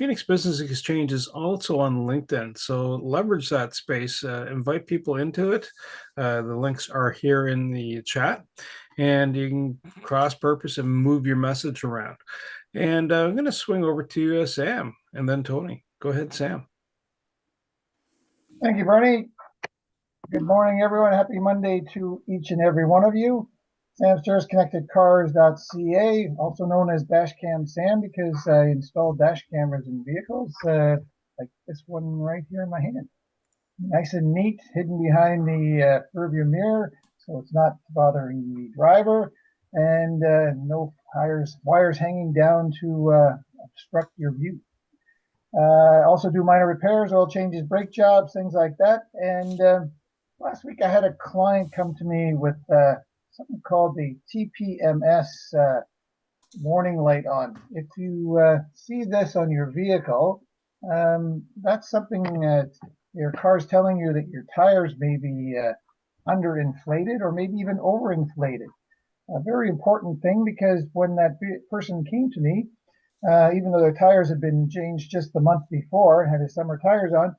Phoenix Business Exchange is also on LinkedIn, so leverage that space. Invite people into it. The links are here in the chat, and you can cross-purpose and move your message around. And I'm going to swing over to Sam and then Tony. Go ahead, Sam. Thank you, Bernie. Good morning, everyone. Happy Monday to each and every one of you. Sam Stairs ConnectedCars.ca, also known as Dashcam Sam, because I installed dash cameras in vehicles like this one right here in my hand. Nice and neat, hidden behind the rearview mirror, so it's not bothering the driver, and no wires hanging down to obstruct your view. Also do minor repairs, oil changes, brake jobs, things like that. And last week I had a client come to me with something called the TPMS warning light on. If you see this on your vehicle, that's something that your car's telling you that your tires may be underinflated or maybe even overinflated. A very important thing, because when that person came to me, even though their tires had been changed just the month before, had his summer tires on,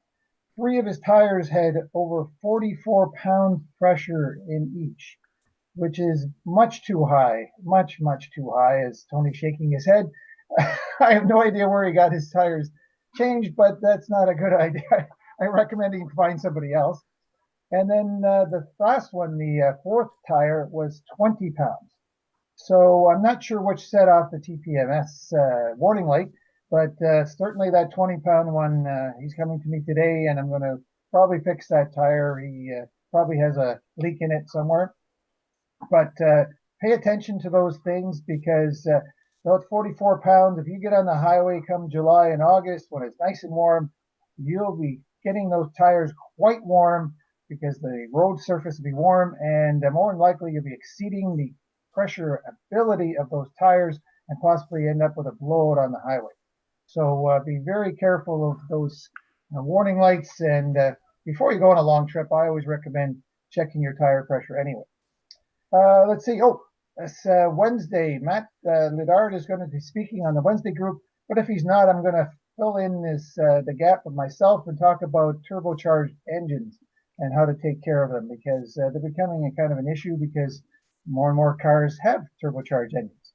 3 of his tires had over 44 pounds pressure in each, which is much too high, much too high, as Tony's shaking his head. I have no idea where he got his tires changed, but that's not a good idea. I recommend he find somebody else. And then the last one, the 4th tire, was 20 pounds. So I'm not sure which set off the TPMS warning light, but certainly that 20-pound one, he's coming to me today, and I'm going to probably fix that tire. He probably has a leak in it somewhere. But pay attention to those things, because about 44 pounds, if you get on the highway come July and August when it's nice and warm, you'll be getting those tires quite warm, because the road surface will be warm, and more than likely you'll be exceeding the pressure ability of those tires and possibly end up with a blowout on the highway. So be very careful of those warning lights, and before you go on a long trip, I always recommend checking your tire pressure anyway. Let's see. Oh, it's Wednesday. Matt Lidard is going to be speaking on the Wednesday group, but if he's not, I'm going to fill in the gap of myself and talk about turbocharged engines and how to take care of them, because they're becoming a kind of an issue, because more and more cars have turbocharged engines.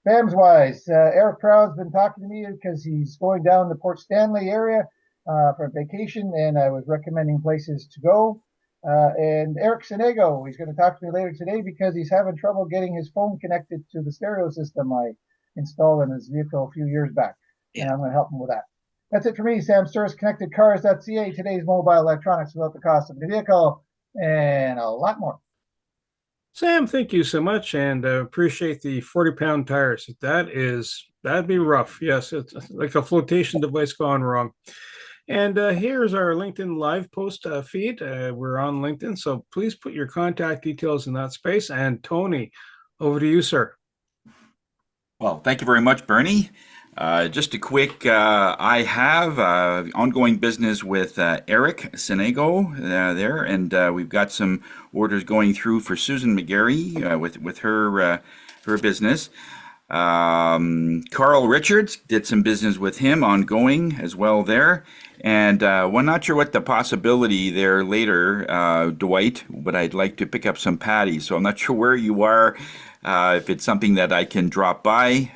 BAMS wise, Eric Proud's been talking to me because he's going down the Port Stanley area for vacation, and I was recommending places to go. And Eric Sinego, he's going to talk to me later today because he's having trouble getting his phone connected to the stereo system I installed in his vehicle a few years back. Yeah. And I'm going to help him with that. That's it for me. Sam Sturz, ConnectedCars.ca, today's mobile electronics without the cost of the vehicle, and a lot more. Sam, thank you so much, and appreciate the 40-pound tires. That'd be rough. Yes, it's like a flotation device gone wrong. And here's our LinkedIn live post feed. We're on LinkedIn, so please put your contact details in that space. And Tony, over to you, sir. Well, thank you very much, Bernie. Just a quick, I have ongoing business with Eric Sinego there, and we've got some orders going through for Susan McGarry with her business. Carl Richards did some business with him ongoing as well there. And we're not sure what the possibility there later, Dwight, but I'd like to pick up some patties. So I'm not sure where you are, if it's something that I can drop by.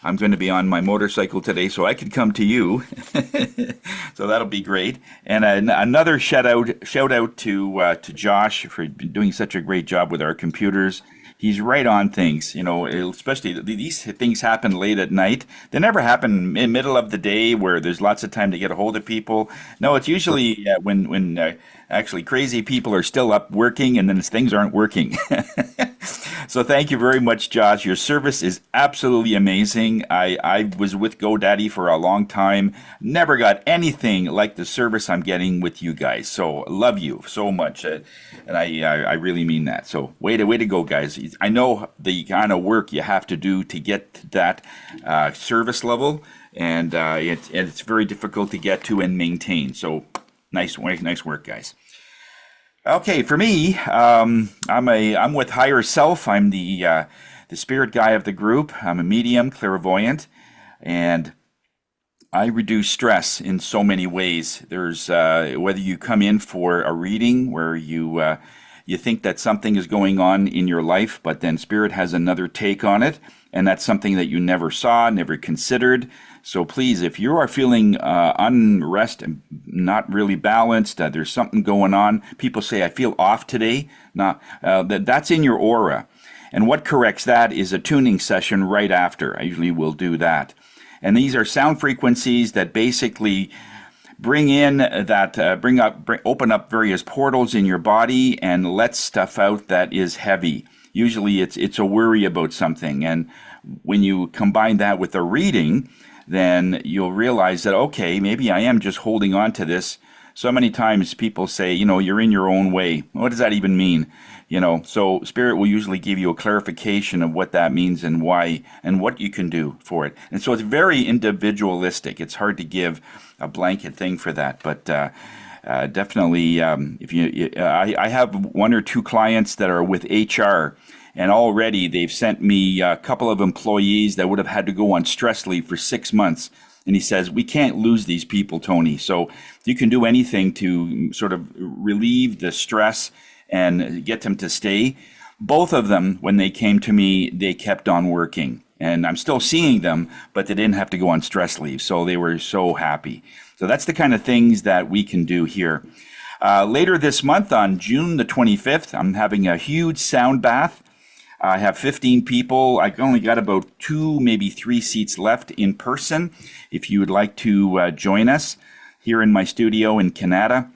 I'm going to be on my motorcycle today, so I could come to you. So that'll be great. And another shout out to Josh for doing such a great job with our computers. He's right on things, you know, especially these things happen late at night. They never happen in the middle of the day where there's lots of time to get a hold of people. No, it's usually when actually crazy people are still up working and then things aren't working. So thank you very much, Josh. Your service is absolutely amazing. I was with GoDaddy for a long time. Never got anything like the service I'm getting with you guys. So love you so much. And I really mean that. So way to go, guys. I know the kind of work you have to do to get to that service level. And it's very difficult to get to and maintain. So nice work, guys. Okay, for me, I'm with Higher Self. I'm the spirit guy of the group. I'm a medium, clairvoyant, and I reduce stress in so many ways. There's whether you come in for a reading where you think that something is going on in your life, but then Spirit has another take on it, and that's something that you never saw, never considered. So please, if you are feeling unrest and not really balanced, there's something going on. People say, "I feel off today." Not that's in your aura, and what corrects that is a tuning session right after. I usually will do that. And these are sound frequencies that basically bring in that open up various portals in your body and let stuff out that is heavy. Usually it's a worry about something, and when you combine that with a reading, then you'll realize that, okay, maybe I am just holding on to this. So many times people say, you're in your own way. What does that even mean? So Spirit will usually give you a clarification of what that means and why and what you can do for it. And so it's very individualistic. It's hard to give a blanket thing for that, but definitely, I have one or two clients that are with HR, and already they've sent me a couple of employees that would have had to go on stress leave for 6 months. And he says, we can't lose these people, Tony. So you can do anything to sort of relieve the stress and get them to stay. Both of them, when they came to me, they kept on working. And I'm still seeing them, but they didn't have to go on stress leave. So they were so happy. So that's the kind of things that we can do here. Later this month, on June the 25th, I'm having a huge sound bath. I have 15 people. I've only got about 2, maybe 3 seats left in person. If you would like to join us here in my studio in Canada,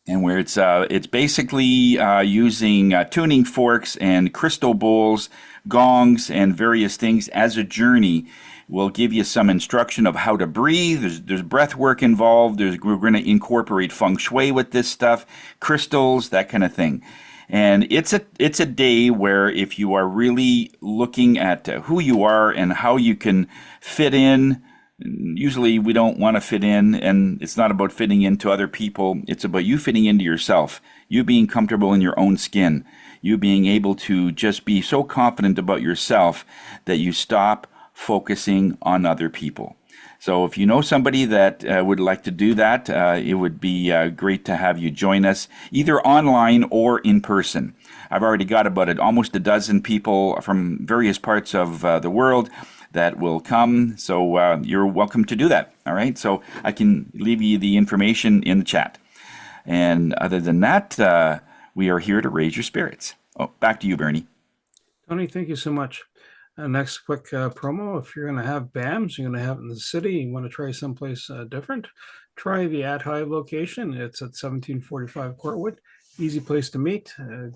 and where it's basically using tuning forks and crystal bowls, gongs, and various things as a journey. We'll give you some instruction of how to breathe. There's breath work involved. We're going to incorporate feng shui with this stuff, crystals, that kind of thing. And it's a day where if you are really looking at who you are and how you can fit in, usually we don't want to fit in, and it's not about fitting into other people. It's about you fitting into yourself, you being comfortable in your own skin, you being able to just be so confident about yourself that you stop focusing on other people. So if you know somebody that would like to do that, it would be great to have you join us, either online or in person. I've already got about almost a dozen people from various parts of the world that will come. So you're welcome to do that. All right. So I can leave you the information in the chat. And other than that, we are here to raise your spirits. Oh, back to you, Bernie. Tony, thank you so much. Next quick promo. If you're going to have BAMs, you're going to have it in the city, you want to try someplace different, try the At Hive location. It's at 1745 Courtwood. Easy place to meet. You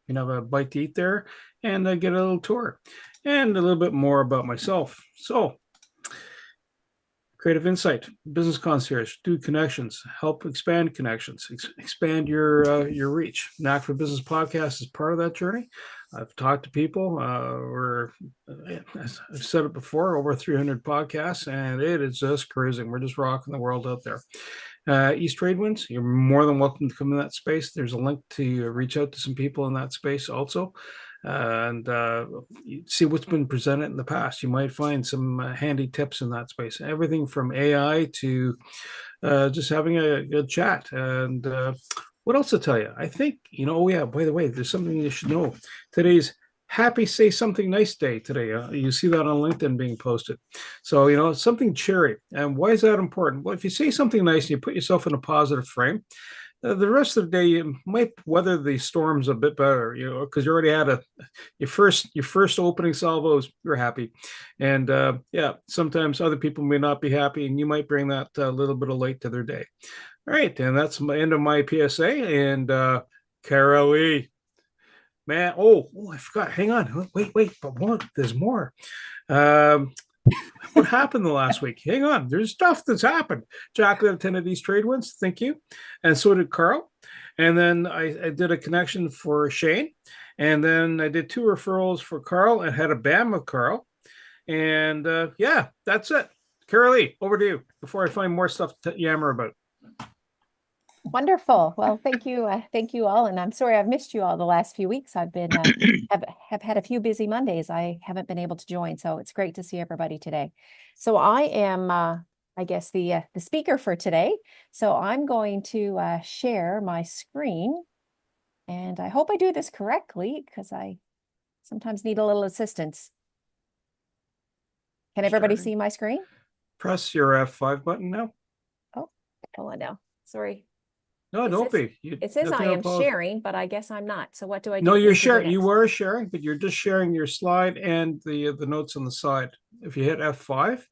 can have a bite to eat there and get a little tour and a little bit more about myself. So, Creative Insight, Business Concierge, do connections, help expand connections, expand your reach. Knack for Business podcast is part of that journey. I've talked to people. As I've said it before, over 300 podcasts, and it is just cruising. We're just rocking the world out there. East Trade Winds, you're more than welcome to come in that space. There's a link to reach out to some people in that space also. And see what's been presented in the past. You might find some handy tips in that space. Everything from AI to just having a good chat. And what else to tell you? I think, oh yeah, by the way, there's something you should know. Today's Happy Say Something Nice Day today. You see that on LinkedIn being posted. So, something cheery. And why is that important? Well, if you say something nice and you put yourself in a positive frame, the rest of the day you might weather the storms a bit better, because you already had your first opening salvos. You're happy, and sometimes other people may not be happy, and you might bring that little bit of light to their day. All right, and that's the end of my PSA. And Carol Lee, man, I forgot. Hang on, wait, but there's more. What happened the last week? Hang on, there's stuff that's happened. Jacqueline attended these trade winds, thank you, and so did Carl. And then I did a connection for Shane, and then I did 2 referrals for Carl and had a BAM with Carl. And that's it. Carol Lee, over to you before I find more stuff to yammer about. Wonderful. Well, thank you all, and I'm sorry I've missed you all the last few weeks. I've been have had a few busy Mondays. I haven't been able to join, so it's great to see everybody today. So I am, I guess, the speaker for today. So I'm going to share my screen, and I hope I do this correctly because I sometimes need a little assistance. Can everybody Starting. see my screen? Press your F5 button now. Oh, hold on now. Sorry. No, It don't says- be. It says I nothing to am apologize. sharing, but I guess I'm not. So what do I do? No, you're need to do sharing. You next? were sharing, but you're just sharing your slide and the notes on the side. If you hit F5,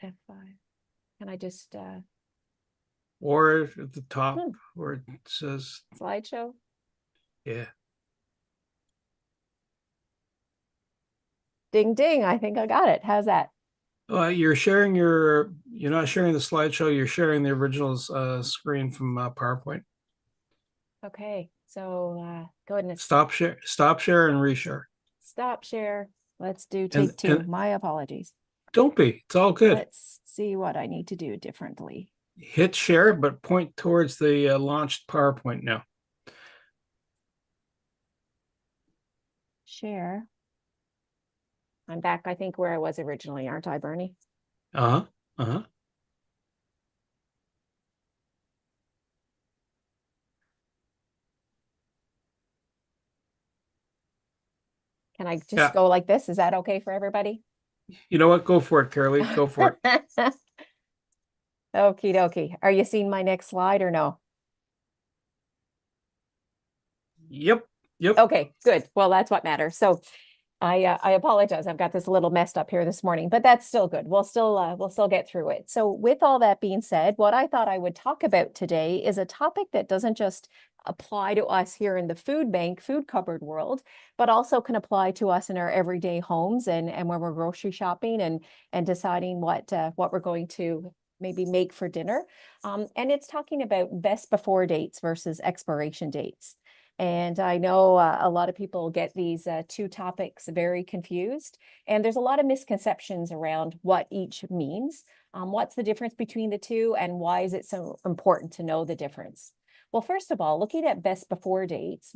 F5. Can I just or at the top Hmm. where it says, slideshow? yeah. Ding ding. I think I got it. How's that? You're not sharing the slideshow, you're sharing the original screen from PowerPoint. Okay. So goodness. Stop share and reshare. Stop share. Let's do And- take two. and- My apologies. Don't be. It's all good. Let's see what I need to do differently. Hit share, but point towards the launched PowerPoint now. Share. I'm back, I think, where I was originally, aren't I, Bernie? Uh-huh. Uh-huh. Can I just Yeah. go like this? Is that okay for everybody? You know what? Go for it, Carolee. Go for it. Okie dokie. Are you seeing my next slide or no? Yep. Yep. Okay, good. Well, that's what matters. So I apologize. I've got this a little messed up here this morning, but that's still good. We'll still get through it. So with all that being said, what I thought I would talk about today is a topic that doesn't just apply to us here in the food bank, food cupboard world, but also can apply to us in our everyday homes and when we're grocery shopping and deciding what we're going to maybe make for dinner. And it's talking about best before dates versus expiration dates. And I know a lot of people get these two topics very confused, and there's a lot of misconceptions around what each means. What's the difference between the two, and why is it so important to know the difference? Well, first of all, looking at best before dates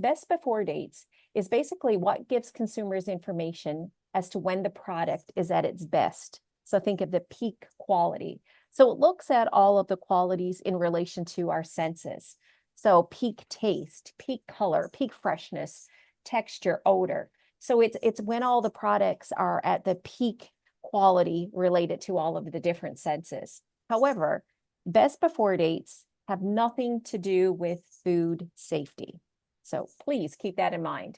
is basically what gives consumers information as to when the product is at its best. So think of the peak quality. So it looks at all of the qualities in relation to our senses. So peak taste, peak color, peak freshness, texture, odor. So it's when all the products are at the peak quality related to all of the different senses. However, best before dates have nothing to do with food safety. So please keep that in mind.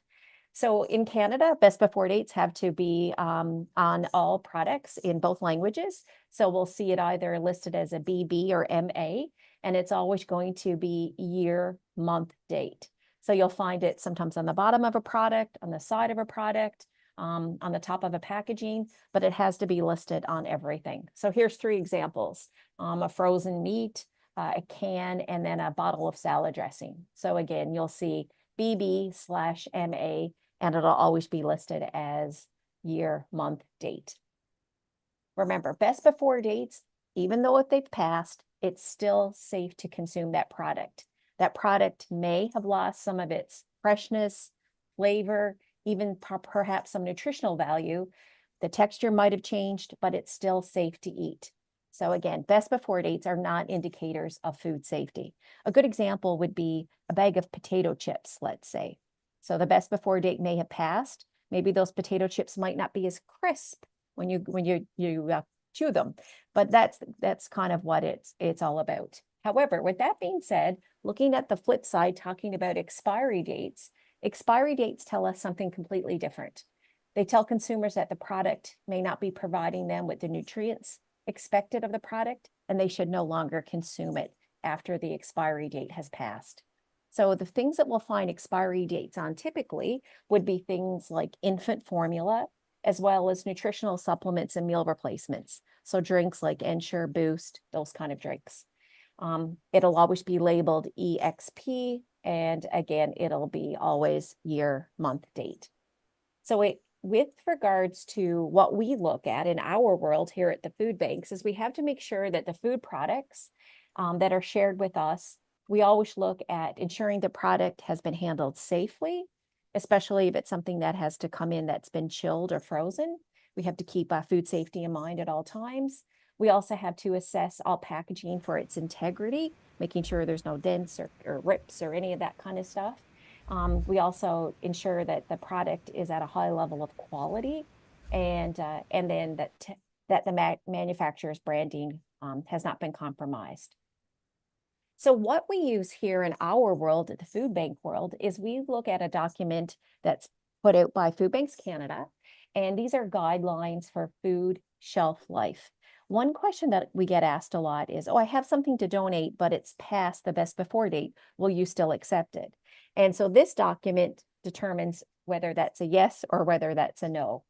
So in Canada, best before dates have to be on all products in both languages. So we'll see it either listed as a BB or MA, and it's always going to be year, month, date. So you'll find it sometimes on the bottom of a product, on the side of a product, on the top of a packaging, but it has to be listed on everything. So here's three examples: a frozen meat, a can, and then a bottle of salad dressing. So again, you'll see BB/MA, and it'll always be listed as year, month, date. Remember, best before dates, even though if they've passed, it's still safe to consume that product. That product may have lost some of its freshness, flavor, even perhaps some nutritional value. The texture might have changed, but it's still safe to eat. So again, best before dates are not indicators of food safety. A good example would be a bag of potato chips, let's say. So the best before date may have passed. Maybe those potato chips might not be as crisp when you chew them, but that's kind of what it's all about. However, with that being said, looking at the flip side, talking about expiry dates tell us something completely different. They tell consumers that the product may not be providing them with the nutrients expected of the product, and they should no longer consume it after the expiry date has passed. So the things that we'll find expiry dates on typically would be things like infant formula, as well as nutritional supplements and meal replacements. So drinks like Ensure, Boost, those kind of drinks. It'll always be labeled EXP, and again, it'll be always year, month, date. So with regards to what we look at in our world here at the food banks is we have to make sure that the food products that are shared with us, we always look at ensuring the product has been handled safely, especially if it's something that has to come in that's been chilled or frozen. We have to keep food safety in mind at all times. We also have to assess all packaging for its integrity, making sure there's no dents or rips or any of that kind of stuff. We also ensure that the product is at a high level of quality, and then that the manufacturer's branding has not been compromised. So what we use here in our world, at the food bank world, is we look at a document that's put out by Food Banks Canada, and these are guidelines for food shelf life. One question that we get asked a lot is, oh, I have something to donate, but it's past the best before date. Will you still accept it? And so this document determines whether that's a yes or whether that's a no.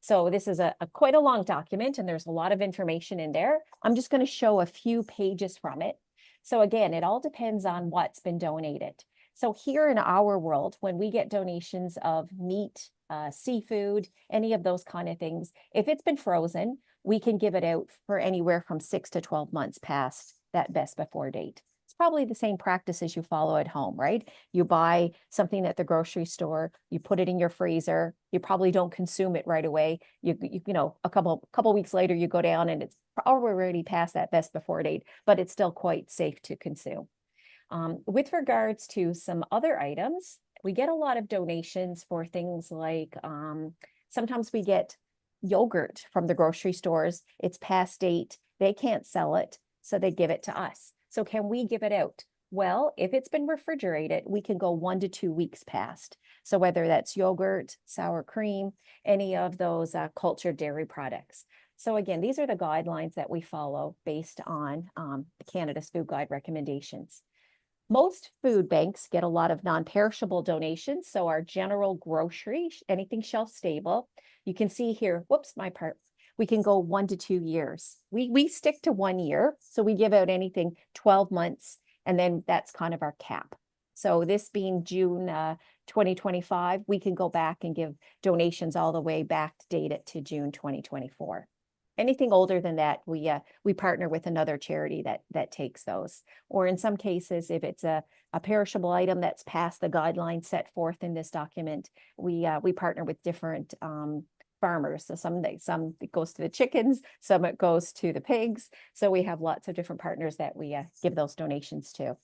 So this is a quite a long document, and there's a lot of information in there. I'm just going to show a few pages from it. So again, it all depends on what's been donated. So here in our world, when we get donations of meat, seafood, any of those kind of things, if it's been frozen, we can give it out for anywhere from 6 to 12 months past that best before date. It's probably the same practices you follow at home, right? You buy something at the grocery store, you put it in your freezer, you probably don't consume it right away. You know, a couple weeks later, you go down and it's already past that best before date, but it's still quite safe to consume. With regards to some other items, we get a lot of donations for things like, sometimes we get yogurt from the grocery stores. It's past date. They can't sell it, so they give it to us. So can we give it out? Well, if it's been refrigerated, we can go 1 to 2 weeks past. So whether that's yogurt, sour cream, any of those cultured dairy products. So again, these are the guidelines that we follow based on Canada's Food Guide recommendations. Most food banks get a lot of non-perishable donations. So our general grocery, anything shelf stable, you can see here, whoops, my part. We can go 1 to 2 years. We stick to 1 year. So we give out anything 12 months, and then that's kind of our cap. So this being June 2025, we can go back and give donations all the way back to date it to June 2024. Anything older than that, we partner with another charity that takes those. Or in some cases, if it's a perishable item that's past the guidelines set forth in this document, we partner with different farmers. So some it goes to the chickens, some it goes to the pigs. So we have lots of different partners that we give those donations to.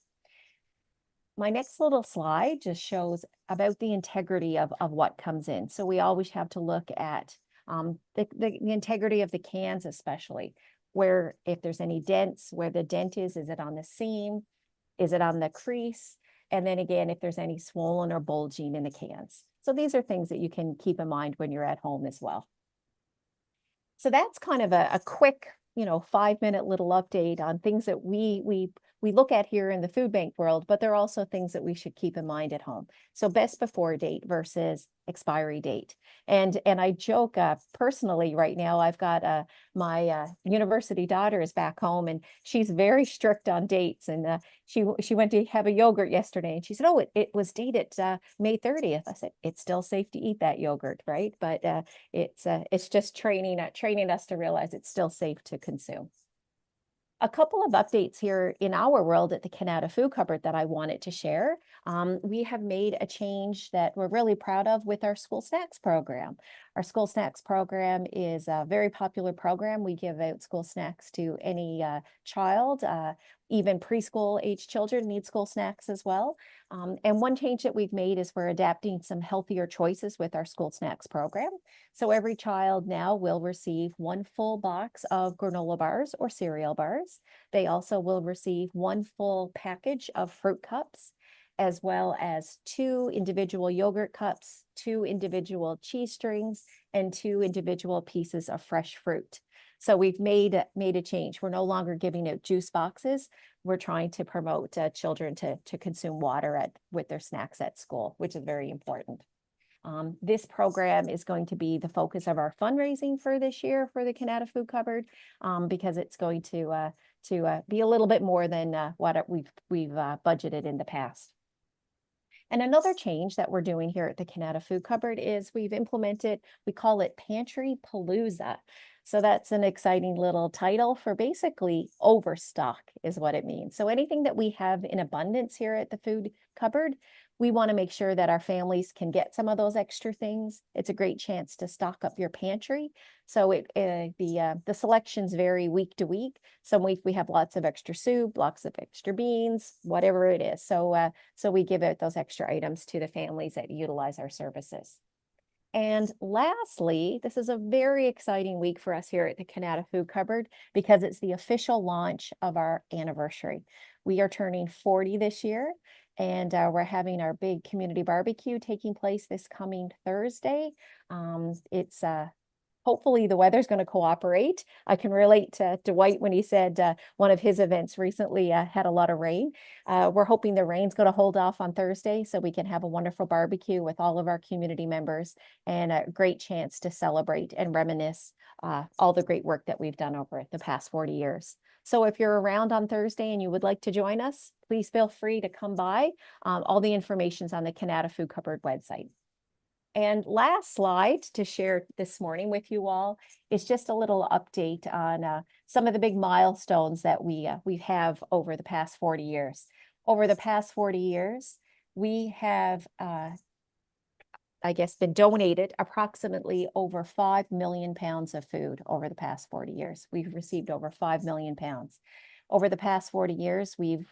My next little slide just shows about the integrity of what comes in. So we always have to look at the integrity of the cans, especially where if there's any dents, where the dent is it on the seam? Is it on the crease? And then again, if there's any swollen or bulging in the cans. So these are things that you can keep in mind when you're at home as well. So that's kind of a quick, 5-minute little update on things that we look at here in the food bank world, but there are also things that we should keep in mind at home. So best before date versus expiry date. And I joke personally right now, I've got my university daughter is back home and she's very strict on dates. And she went to have a yogurt yesterday and she said, oh, it was dated May 30th. I said, it's still safe to eat that yogurt, right? But it's just training us to realize it's still safe to consume. A couple of updates here in our world at the Canada Food Cupboard that I wanted to share. We have made a change that we're really proud of with our school snacks program. Our school snacks program is a very popular program. We give out school snacks to any child, even preschool age children need school snacks as well. And one change that we've made is we're adapting some healthier choices with our school snacks program. So every child now will receive 1 full box of granola bars or cereal bars. They also will receive 1 full package of fruit cups, as well as 2 individual yogurt cups, 2 individual cheese strings, and 2 individual pieces of fresh fruit. So we've made a change. We're no longer giving out juice boxes. We're trying to promote children to consume water with their snacks at school, which is very important. This program is going to be the focus of our fundraising for this year for the Canada Food Cupboard, because it's going to be a little bit more than what we've budgeted in the past. And another change that we're doing here at the Canada Food Cupboard is we've implemented, we call it Pantry Palooza. So that's an exciting little title for basically overstock is what it means. So anything that we have in abundance here at the food cupboard, we want to make sure that our families can get some of those extra things. It's a great chance to stock up your pantry. So the selections vary week to week. Some week we have lots of extra soup, lots of extra beans, whatever it is. So we give out those extra items to the families that utilize our services. And lastly, this is a very exciting week for us here at the Canada Food Cupboard because it's the official launch of our anniversary. We are turning 40 this year, and we're having our big community barbecue taking place this coming Thursday. It's hopefully the weather's going to cooperate. I can relate to Dwight when he said one of his events recently had a lot of rain. We're hoping the rain's going to hold off on Thursday so we can have a wonderful barbecue with all of our community members and a great chance to celebrate and reminisce all the great work that we've done over the past 40 years. So if you're around on Thursday and you would like to join us, please feel free to come by. All the information's on the Canada Food Cupboard website. And last slide to share this morning with you all is just a little update on some of the big milestones that we have over the past 40 years. Over the past 40 years, we have, I guess, been donated approximately over 5 million pounds of food over the past 40 years. We've received over 5 million pounds. Over the past 40 years, we've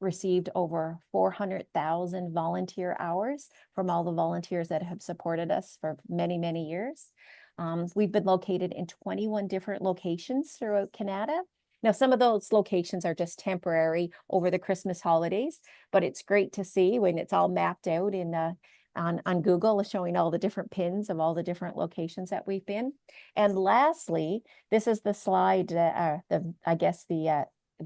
received over 400,000 volunteer hours from all the volunteers that have supported us for many, many years. We've been located in 21 different locations throughout Canada. Now, some of those locations are just temporary over the Christmas holidays, but it's great to see when it's all mapped out in on Google, showing all the different pins of all the different locations that we've been. And lastly, this is the slide, the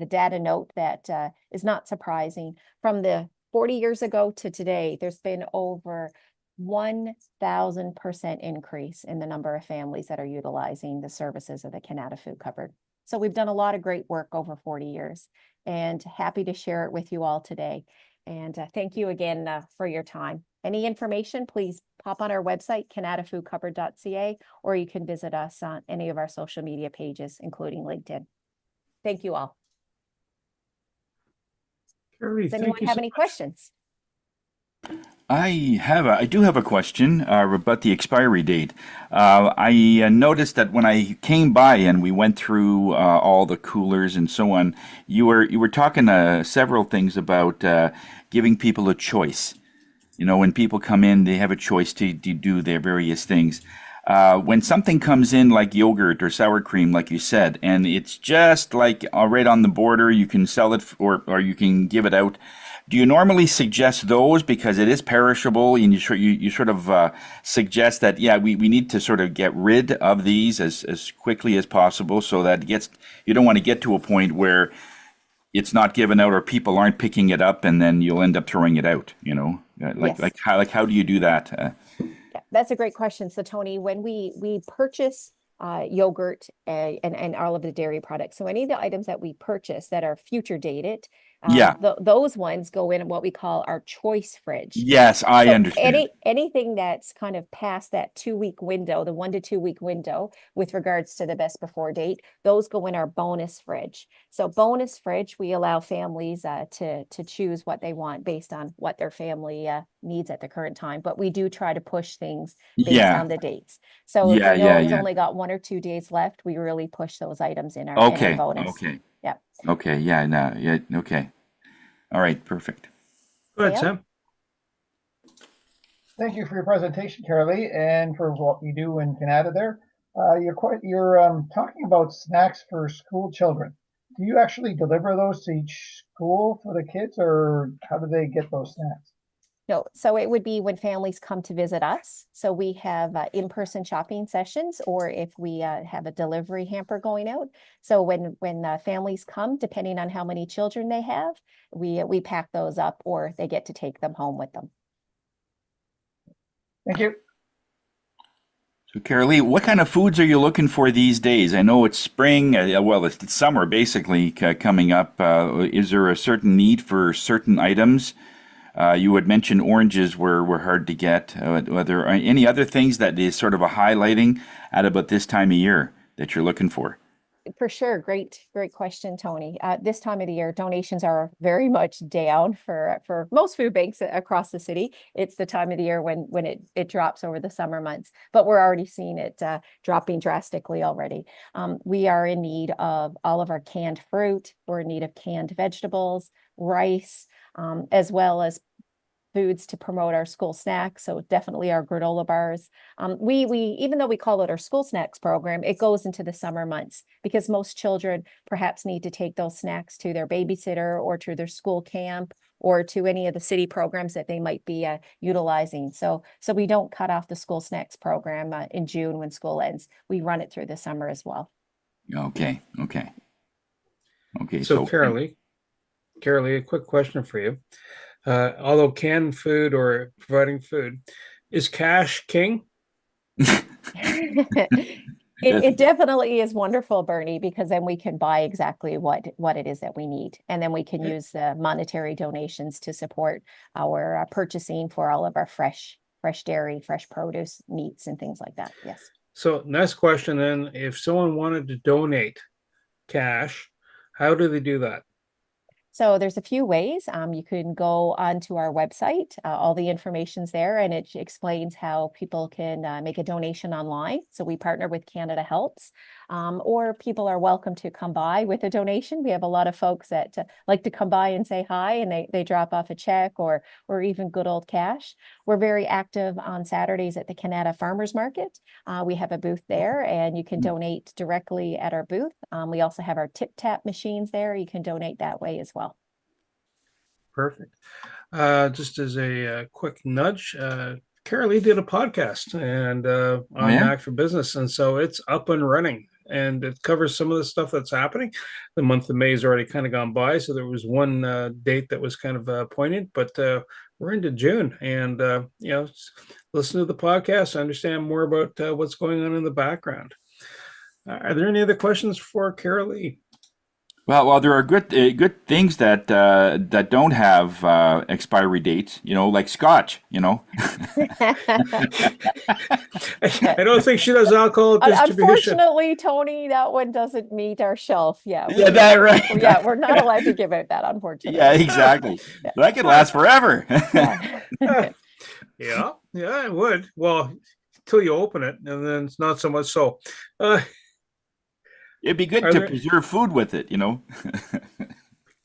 data note that is not surprising. From the 40 years ago to today, there's been over 1,000% increase in the number of families that are utilizing the services of the Canada Food Cupboard. So we've done a lot of great work over 40 years and happy to share it with you all today. And thank you again for your time. Any information, please pop on our website, canadafoodcupboard.ca, or you can visit us on any of our social media pages, including LinkedIn. Thank you all. Carrie, Does anyone thank you have so any much. questions? I do have a question about the expiry date. I noticed that when I came by and we went through all the coolers and so on, you were talking several things about giving people a choice. You know, when people come in, they have a choice to do their various things. When something comes in like yogurt or sour cream, like you said, and it's just like right on the border, you can sell it or you can give it out. Do you normally suggest those because it is perishable, and you sort of suggest that, yeah, we need to sort of get rid of these as quickly as possible so that you don't want to get to a point where it's not given out or people aren't picking it up and then you'll end up throwing it out, you know? Yes. How do you do that? Yeah, that's a great question. So Tony, when we purchase yogurt and all of the dairy products, so any of the items that we purchase that are future dated, Yeah. those ones go in what we call our choice fridge. Yes, I So understand. anything that's kind of past that 2-week window, the 1 to 2 week window with regards to the best before date, those go in our bonus fridge. So bonus fridge, we allow families to choose what they want based on what their family needs at the current time. But we do try to push things based Yeah. on the dates. So if Yeah, we know yeah, it's yeah. only got 1 or 2 days left, we really push those items in our Okay. bonus. Okay. Yeah. Okay. Yeah. No. Yeah. Okay. All right. Perfect. Go ahead, Sam? Sam. Thank you for your presentation, Carolee, and for what you do in Canada there. You're talking about snacks for school children. Do you actually deliver those to each school for the kids, or how do they get those snacks? No, so it would be when families come to visit us. So we have in-person shopping sessions, or if we have a delivery hamper going out. So when families come, depending on how many children they have, we pack those up, or they get to take them home with them. Thank you. So, Carolee, what kind of foods are you looking for these days? I know it's spring. Well, it's summer basically coming up. Is there a certain need for certain items You had mentioned oranges were hard to get. Are there any other things that is sort of a highlighting at about this time of year that you're looking for? For sure. Great question, Tony. This time of the year, donations are very much down for most food banks across the city. It's the time of the year when it drops over the summer months, but we're already seeing it dropping drastically already. We are in need of all of our canned fruit. We're in need of canned vegetables, rice, as well as foods to promote our school snacks. So definitely our granola bars. We even though we call it our school snacks program, it goes into the summer months because most children perhaps need to take those snacks to their babysitter or to their school camp or to any of the city programs that they might be utilizing. So we don't cut off the school snacks program in June when school ends. We run it through the summer as well. Okay. So Carolee, a quick question for you. Although canned food or providing food, is cash king? It definitely is wonderful, Bernie, because then we can buy exactly what it is that we need. And then we can use the monetary donations to support our purchasing for all of our fresh dairy, fresh produce, meats, and things like that. Yes. So next question then, if someone wanted to donate cash, how do they do that? So there's a few ways. You can go onto our website. All the information's there, and it explains how people can make a donation online. So we partner with Canada Helps, or people are welcome to come by with a donation. We have a lot of folks that like to come by and say hi, and they drop off a check or even good old cash. We're very active on Saturdays at the Canada Farmers Market. We have a booth there, and you can donate directly at our booth. We also have our tip tap machines there. You can donate that way as well. Perfect. Just as a quick nudge, Carolee did a podcast and on Mac for Business, and so it's up and running, and it covers some of the stuff that's happening. The month of May has already kind of gone by, so there was one date that was kind of poignant, but we're into June, and listen to the podcast, understand more about what's going on in the background. Are there any other questions for Carolee? Well, there are good things that don't have expiry dates. Like Scotch. I don't think she does alcohol distribution. Unfortunately, Tony, that one doesn't meet our shelf. Yeah, that right. Yeah, we're not allowed to give out that, unfortunately. Yeah, exactly. Yeah. That could last forever. Yeah, it would. Well, until you open it, and then it's not so much so. It'd be good to preserve food with it,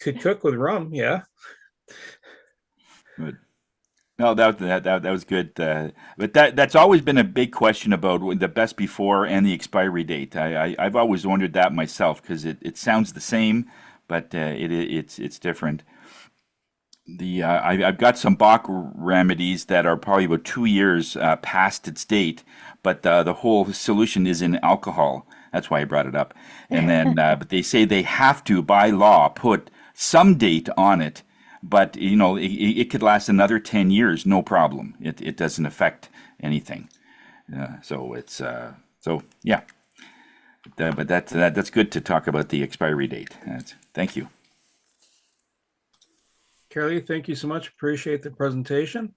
Could cook with rum, yeah. Good. No, that was good. But that's always been a big question about the best before and the expiry date. I've always wondered that myself because it sounds the same, but it's different. I've got some Bach remedies that are probably about 2 years past its date, but the whole solution is in alcohol. That's why I brought it up. And then, but they say they have to, by law, put some date on it. But it could last another 10 years, no problem. It doesn't affect anything. So yeah. But that's good to talk about the expiry date. Thank you. Carolee, thank you so much. Appreciate the presentation.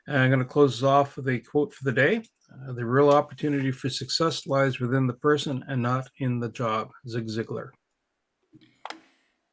I'm going to close this off with a quote for the day. The real opportunity for success lies within the person and not in the job. Zig Ziglar.